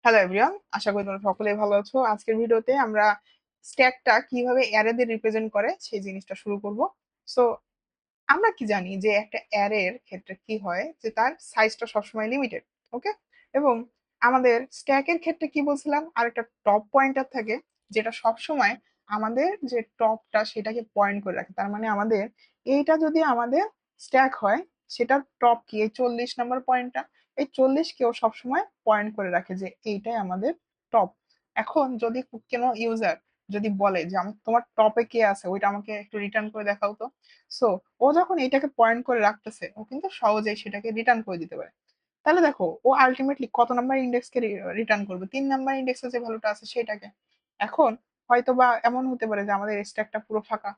Hello everyone, আশা করি তোমরা সকলেই ভালো আছো। আজকের ভিডিওতে আমরা স্ট্যাকটা কিভাবে অ্যারেদের রিপ্রেজেন্ট করে সেই জিনিসটা শুরু করব। সো আমরা কি জানি যে একটা অ্যারের ক্ষেত্রে কি হয় যে তার সাইজটা সবসময় লিমিটেড। ওকে, এবং আমাদের স্ট্যাকের ক্ষেত্রে কি বলছিলাম, আর একটা টপ পয়েন্টার থাকে যেটা সবসময় আমাদের যে টপটা সেটাকে পয়েন্ট করে রাখে। তার মানে আমাদের এইটা যদি আমাদের স্ট্যাক হয়, সেটার টপ কি এই 40 নম্বর পয়েন্টটা, এই 40 কেও সবসময় পয়েন্ট করে রাখে যে এইটাই আমাদের টপ। এখন যদি কোনো ইউজার যদি বলে যে আমি তোমার টপে কে আছে ওইটা আমাকে একটু রিটার্ন করে দেখাও তো, সো ও যখন এইটাকে পয়েন্ট করে রাখতেছে ও কিন্তু সহজেই সেটাকে রিটার্ন করে দিতে পারে। তাহলে দেখো ও আলটিমেটলি কত নাম্বার ইন্ডেক্সকে রিটার্ন করবে, 3 নাম্বার ইন্ডেক্সে যে ভ্যালুটা আছে সেটাকে। এখন হয়তো বা এমন হতে পারে যে আমাদের স্ট্যাকটা পুরো ফাঁকা।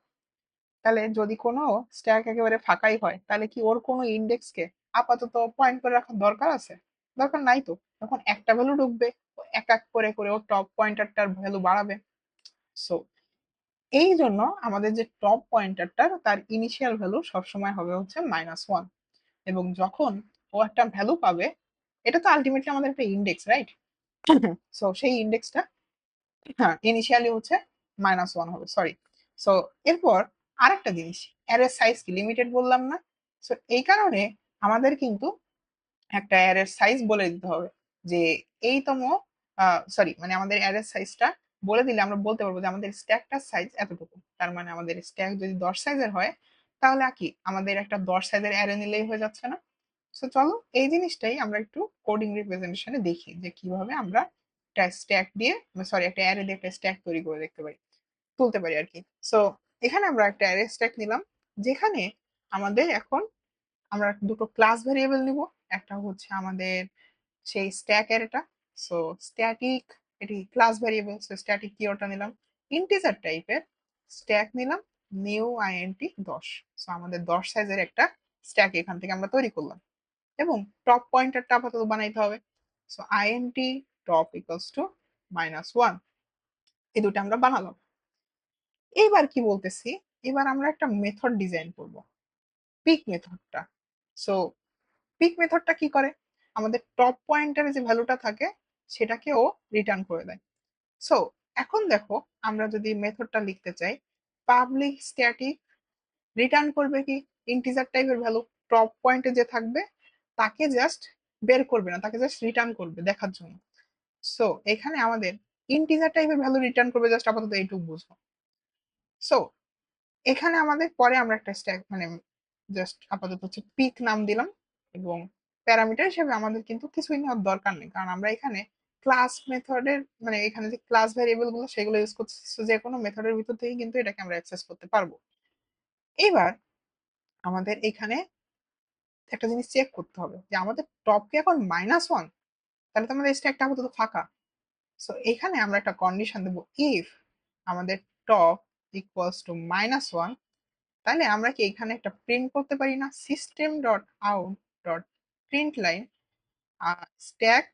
তাহলে যদি কোনো স্ট্যাক একেবারে ফাঁকাই হয় তাহলে কি ওর কোনো ইন্ডেক্সকে আপাতত পয়েন্ট করে রাখার দরকার আছে? দরকার নাই তো। যখন একটা ভ্যালু ঢুকবে ও এক এক করে করে ও টপ পয়েন্টারটার ভ্যালু বাড়াবে। সো এই জন্য আমাদের যে টপ পয়েন্টারটার তার ইনিশিয়াল ভ্যালু সবসময় হবে হচ্ছে -1। এবং যখন ও একটা ভ্যালু পাবে, এটা তো আলটিমেটলি আমাদের একটা ইন্ডেক্স, রাইট? সো সেই ইন্ডেক্সটা, হ্যাঁ, ইনিশিয়ালি হচ্ছে -1 হবে, সরি। সো এরপর আরেকটা জিনিস, অ্যারে সাইজ কি লিমিটেড বললাম না? সো এই কারণে আমাদের কিন্তু একটা অ্যারের সাইজ বলে দিতে হবে যে এইতম, সরি মানে আমাদের অ্যারের সাইজটা বলে দিলে আমরা বলতে পারবো যে আমাদের স্ট্যাকটার সাইজ এতটুকু। তার মানে আমাদের স্ট্যাক যদি 10 সাইজের হয় তাহলে কি আমাদের একটা 10 সাইজের অ্যারে নিলেই হয়ে যাচ্ছে না? সো চলো এই জিনিসটাই আমরা একটু কোডিং রিপ্রেজেন্টেশনে দেখি যে কিভাবে আমরা একটা স্ট্যাক দিয়ে, সরি একটা অ্যারে দিয়ে একটা স্ট্যাক তৈরি করে দেখতে পারি, তুলতে পারি আর কি। সো এখানে আমরা একটা অ্যারে স্ট্যাক নিলাম, যেখানে আমাদের এখন আমরা দুটো ক্লাস ভেরিয়েবল নিব। একটা হচ্ছে আমাদের সেই স্ট্যাক অ্যারেটা, সো স্ট্যাটিক, এটি ক্লাস ভেরিয়েবল, সো স্ট্যাটিক কিওয়ার্ডটা নিলাম। ইন্টিজার টাইপের স্ট্যাক নিলাম, নিউ আইএনটি 10। সো আমাদের 10 সাইজের একটা স্ট্যাক এখান থেকে আমরা তৈরি করলাম। এবং টপ পয়েন্টারটা আপাতত বানাইতে হবে। So int top equals to -1, এই দুটো আমরা বানালাম। এইবার কি বলতেছি, এবার আমরা একটা মেথড ডিজাইন করব, পিক মেথডটা। সো পিক মেথডটা কি করে, আমাদের টপ পয়েন্টারে যে ভ্যালুটা থাকে সেটাকে ও রিটার্ন করে দেয়। সো এখন দেখো, আমরা যদি মেথডটা লিখতে চাই, পাবলিক স্ট্যাটিক রিটার্ন করবে কি ইন্টিজার টাইপের ভ্যালু, টপ পয়েন্টে যে থাকবে তাকে জাস্ট বের করবে না, তাকে জাস্ট রিটার্ন করবে দেখার জন্য। সো এখানে আমাদের ইন্টিজার টাইপের ভ্যালু রিটার্ন করবে, জাস্ট আপাতত এইটুকু বুঝবো। সো এখানে আমাদের পরে আমরা একটা স্ট্যাক মানে জাস্ট আপাতত হচ্ছে পিক নাম দিলাম। এবং প্যারামিটার হিসেবে আমাদের কিন্তু কিছুই নেওয়ার দরকার নেই, কারণ আমরা এখানে ক্লাস মেথডের মানে এখানে যে ক্লাস ভ্যারিয়েবল গুলো সেগুলো ইউজ করছি, so যে কোনো মেথডের ভিতর থেকে কিন্তু এটাকে আমরা অ্যাক্সেস করতে পারবো। এবার আমাদের এখানে একটা জিনিস চেক করতে হবে যে আমাদের টপ কি এখন -1, তাহলে তো আমাদের স্ট্যাকটা আপাতত ফাঁকা। সো এখানে আমরা একটা কন্ডিশন দেবো, ইফ আমাদের টপ ইকুয়ালস টু -1, তাহলে আমরা কি এখানে একটা প্রিন্ট করতে পারি না, system dot out dot print line stack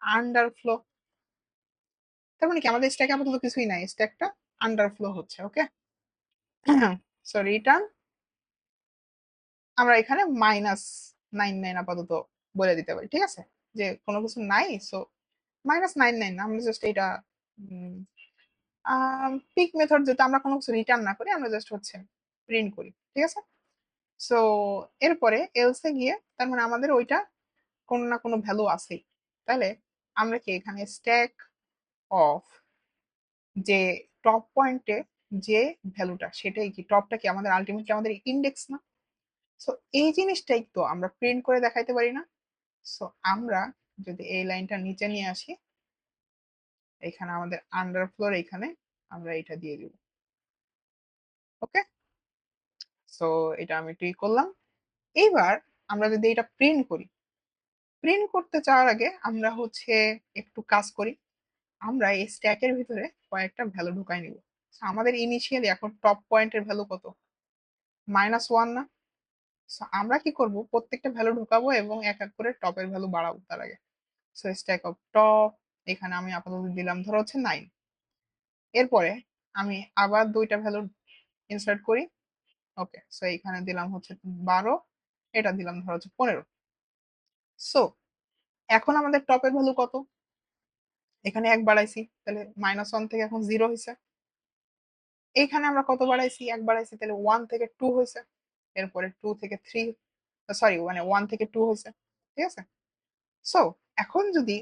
underflow. তার মানে কি আমাদের স্ট্যাক আপাতত কিছুই নাই, স্ট্যাকটা আন্ডারফ্লো হচ্ছে। ওকে, সো রিটার্ন আমরা এখানে -99 আপাতত বলে দিতে পারি, ঠিক আছে? যে কোনো কিছু নাই, সো -99 আমরা জাস্ট এটা পিক মেথড যেটা, আমরা কোনো কিছু রিটার্ন না করি, আমরা জাস্ট হচ্ছে প্রিন্ট করি, ঠিক আছে? সো এরপরে এলসে গিয়ে তার মানে আমাদের ওইটা কোনো না কোনো ভ্যালু আছেই। তাহলে আমরা কি এখানে স্ট্যাক অফ যে টপ পয়েন্টে যে ভ্যালুটা সেটাই কি, টপটা কি আমাদের আলটিমেটলি আমাদের ইন্ডেক্স না? সো এই জিনিসটাই তো আমরা প্রিন্ট করে দেখাইতে পারি না? সো আমরা যদি এই লাইনটা নিচে নিয়ে আসি, এখানে আমাদের আন্ডারফ্লোর, এখানে আমরা এটা দিয়ে দিব। ওকে, সো এটা আমি একটু করলাম। এইবার আমরা যদি এটা প্রিন্ট করি, প্রিন্ট করতে চাওয়ার আগে আমরা হচ্ছে একটু কাজ করি। আমরা এই স্ট্যাকের ভিতরে কয়েকটা ভ্যালু ঢুকাই নিব। So, আমাদের ইনিশিয়ালি এখন টপ পয়েন্টের ভ্যালু কত, -1 না? So, আমরা কি করব, প্রত্যেকটা ভ্যালু ঢুকাবো এবং এক এক করে টপের ভ্যালু বাড়াবো তার আগে। সো স্ট্যাক অফ টপ, এখানে আমি আপাতত দিলাম ধরো হচ্ছে 9। এরপরে আমি আবার দুইটা ভ্যালু ইনসার্ট করি। ওকে, সো এখানে দিলাম হচ্ছে 12, এটা দিলাম ধরো হচ্ছে 15। সো এখন আমাদের টপের ভ্যালু কত, এখানে 1 বাড়াইছি, তাহলে -1 থেকে এখন 0 হইছে। এইখানে আমরা কত বাড়াইছি? 1 বাড়াইছি, তাহলে 1 থেকে 2 হইছে। এরপরে 2 থেকে 3, সরি মানে 1 থেকে 2 হইছে। ঠিক আছে? সো এখন যদি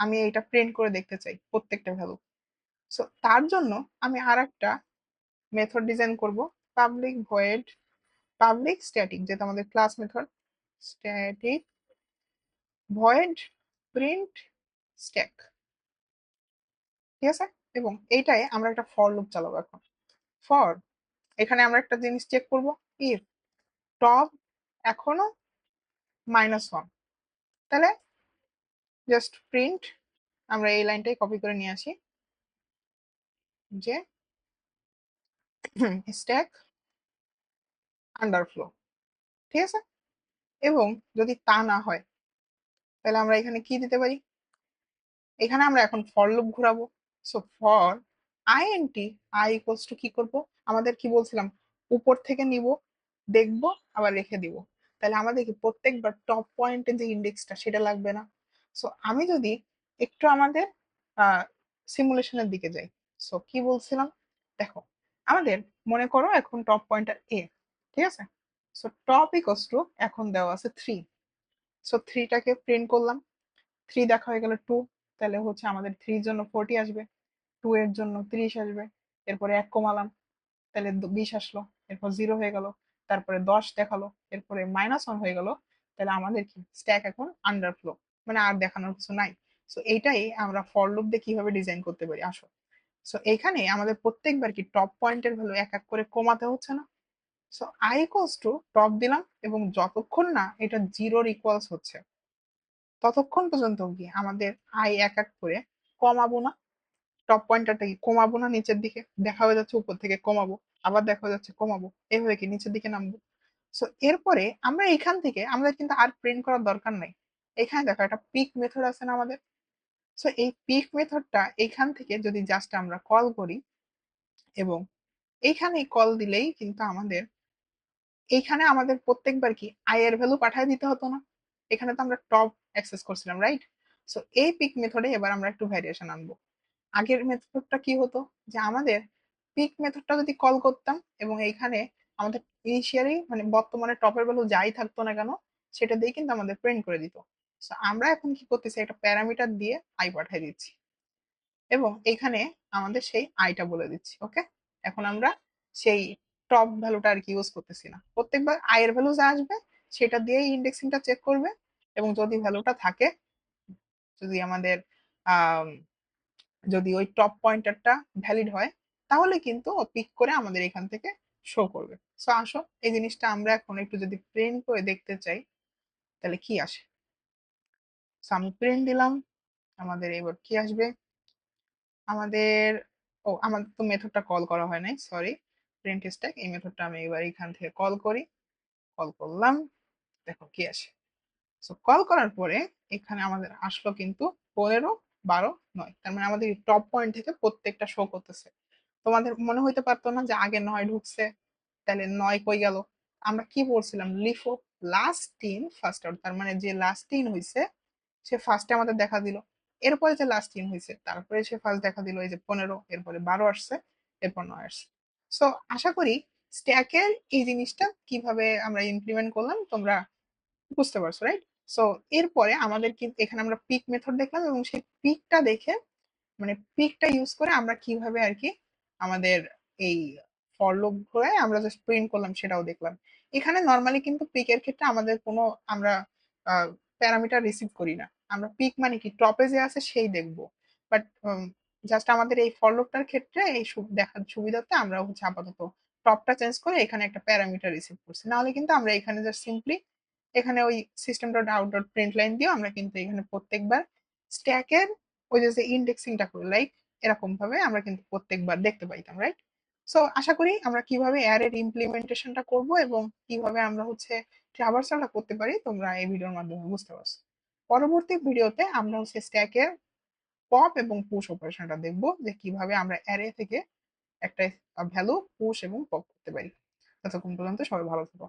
আমি এটা প্রিন্ট করে দেখতে চাই প্রত্যেকটা ভ্যালু, সো তার জন্য আমি আরেকটা মেথড ডিজাইন করব, পাবলিক ভয়েড পাবলিক স্ট্যাটিক, যেটা আমাদের class method, static void print stack. ঠিক আছে? এবং এইটাই আমরা একটা ফর লুপ চালাবো এখন। ফর, এখানে আমরা একটা জিনিস চেক করব, ইফ টপ এখনো -1, তাহলে জাস্ট প্রিন্ট, আমরা এই লাইনটাই কপি করে নিয়ে আসি যে স্ট্যাক আন্ডারফ্লো। ঠিক আছে? এবং যদি তা না হয়, তাহলে আমরা এখানে কি দিতে পারি? এখানে আমরা এখন ফর লুপ ঘোরাবো। So for int I equals to কি করব, আমাদের কি বলছিলাম, উপর থেকে নিব, দেখবো, আবার রেখে দিব। তাহলে আমাদের কি প্রত্যেকবার টপ পয়েন্টের যে ইন্ডেক্সটা সেটা লাগবে না? সো আমি যদি একটু আমাদের সিমুলেশনের দিকে যাই, সো কি বলছিলাম, দেখো আমাদের মনে করো এখন টপ পয়েন্টার এ। ঠিক আছে? সো টপ ইকুয়ালস টু এখন দেওয়া আছে 3। সো 3টাকে প্রিন্ট করলাম, 3 দেখা হয়ে গেল 2, তাহলে হচ্ছে আমাদের 3 এর জন্য 40 আসবে, 2 এর জন্য 30 আসবে, এরপরে 1 কমালাম, তাহলে 20 আসলো, এরপর 0 হয়ে গেল, তারপরে 10 দেখালো, এরপরে -1 হয়ে গেল। তাহলে আমাদের কি স্ট্যাক এখন আন্ডারফ্লো, মানে আর দেখানোর কিছু নাই। সো এইটাই আমরা ফর লুপ দিয়ে কিভাবে ডিজাইন করতে পারি, আসো। সো এখানে আমাদের প্রত্যেকবার কি টপ পয়েন্টের ভ্যালু এক এক করে কমাতে হচ্ছে না? So I equals to top দিলাম, এবং যতক্ষণ না এটা 0 ইকুয়ালস হচ্ছে ততক্ষণ পর্যন্ত কি আমাদের আই এক এক করে কমাবো না? টপ পয়েন্টারটা কি কমাবো না? নিচের দিকে দেখা হয়ে যাচ্ছে, উপর থেকে কমাবো, আবার দেখা হয়ে যাচ্ছে কমাবো, এইভাবে কি নিচের দিকে নামবো। সো এরপরে আমরা এখান থেকে আমাদের কিন্তু আর প্রিন্ট করার দরকার নাই। এখানে দেখো একটা পিক মেথড আছে না আমাদের? সো এই পিক মেথডটা এখান থেকে যদি জাস্ট আমরা কল করি, এবং এইখানে কল দিলেই কিন্তু আমাদের এইখানে আমাদের প্রত্যেকবার কি আই এর ভ্যালু পাঠিয়ে দিতে হতো না? এখানে তো আমরা টপ অ্যাক্সেস করছিলাম, রাইট? সো এই পিক মেথডে এবার আমরা একটু ভ্যারিয়েশন আনবো। আগের মেথডটা কি হতো, যে আমাদের পিক মেথডটা যদি কল করতাম এবং এইখানে আমাদের ইনিশিয়ালি মানে বর্তমানে টপের ভ্যালু যাই থাকতো না কেন, সেটা দিয়ে কিন্তু আমাদের প্রিন্ট করে দিত। সো আমরা এখন কি করতেছি, একটা প্যারামিটার দিয়ে আই পাঠিয়ে দিচ্ছি, এবং এখানে আমাদের সেই আইটা বলে দিচ্ছি। ওকে, এখন আমরা সেই টপ ভ্যালুটা আর কি ইউজ করতেছি না, প্রত্যেকবার আই এর ভ্যালু যা আসবে সেটা দিয়েই ইন্ডেক্সিংটা চেক করবে, এবং যদি ভ্যালুটা থাকে, যদি আমাদের আহ যদি ওই টপ পয়েন্টারটা ভ্যালিড হয়, তাহলে কিন্তু ও পিক করে আমাদের এখান থেকে শো করবে। সো আসো এই জিনিসটা আমরা এখন একটু যদি প্রিন্ট করে দেখতে চাই, তাহলে কি আসে। সো আমি প্রিন্ট দিলাম, আমাদের এবার কি আসবে, আমাদের, ও আমাদের তো মেথডটা কল করা হয় নাই, সরি। প্রিন্ট স্ট্যাক এই মেথডটা আমি এবার এখান থেকে কল করি, কল করলাম, দেখো কি আসে। সো কল করার পরে এখানে আমাদের আসলো কিন্তু 15, 12, 9, তার মানে আমাদের টপ পয়েন্ট থেকে প্রত্যেকটা শো করতেছে। তোমাদের মনে হইতে পারতো না যে আগে 9 ঢুকছে, তাহলে 9 কই গেল? আমরা কি বলছিলাম, লিফো লাস্ট 3 ফার্স্ট আউট, তার মানে যে লাস্ট 3 হইছে সে ফার্স্টে আমাদের দেখা দিল, এরপরে যে লাস্ট 3 হইছে তারপরে সে ফার্স্ট দেখা দিল, এই যে 15, এরপরে 12 আসছে, এরপর 9 আসছে। সো আশা করি স্ট্যাকের এই জিনিসটা কিভাবে আমরা ইমপ্লিমেন্ট করলাম তোমরা বুঝতে পারছো, রাইট? সো এরপরে আমাদের কিন্তু এখানে আমরা পিক মেথড দেখলাম, এবং সেই পিকটা দেখে মানে পিকটা ইউজ করে আমরা কিভাবে আর কি আমাদের এই ফর লুপ করে আমরা জাস্ট প্রিন্ট করলাম সেটাও দেখলাম। এখানে নর্মালি কিন্তু পিকের ক্ষেত্রে আমাদের কোনো আমরা প্যারামিটার রিসিভ করি না, আমরা পিক মানে কি টপে যে আছে সেই দেখবো। বাট জাস্ট আমাদের এই ফর লুপটার ক্ষেত্রে এই দেখার সুবিধাতে আমরা হচ্ছে আপাতত টপটা চেঞ্জ করে এখানে একটা প্যারামিটার রিসিভ করছি, নাহলে কিন্তু আমরা এখানে জাস্ট সিম্পলি এখানে ওই system dot out dot print line দিয়ে আমরা কিন্তু এখানে প্রত্যেকবার স্ট্যাকের ওই যে ইন্ডেক্সিংটা করি, লাইক এরকম ভাবে আমরা কিন্তু প্রত্যেকবার দেখতে পাইতাম, রাইট? সো আশা করি আমরা কিভাবে অ্যারের ইমপ্লিমেন্টেশনটা করব এবং কিভাবে আমরা হচ্ছে ট্রাভার্সালটা করতে পারি তোমরা এই ভিডিওর মাধ্যমে বুঝতে পারছো। পরবর্তী ভিডিওতে আমরা হচ্ছে স্ট্যাকের পপ এবং পুশ অপারেশনটা দেখবো, যে কিভাবে আমরা অ্যারে থেকে একটা ভ্যালু পুশ এবং পপ করতে পারি। ততক্ষণ পর্যন্ত সবাই ভালো থাকো।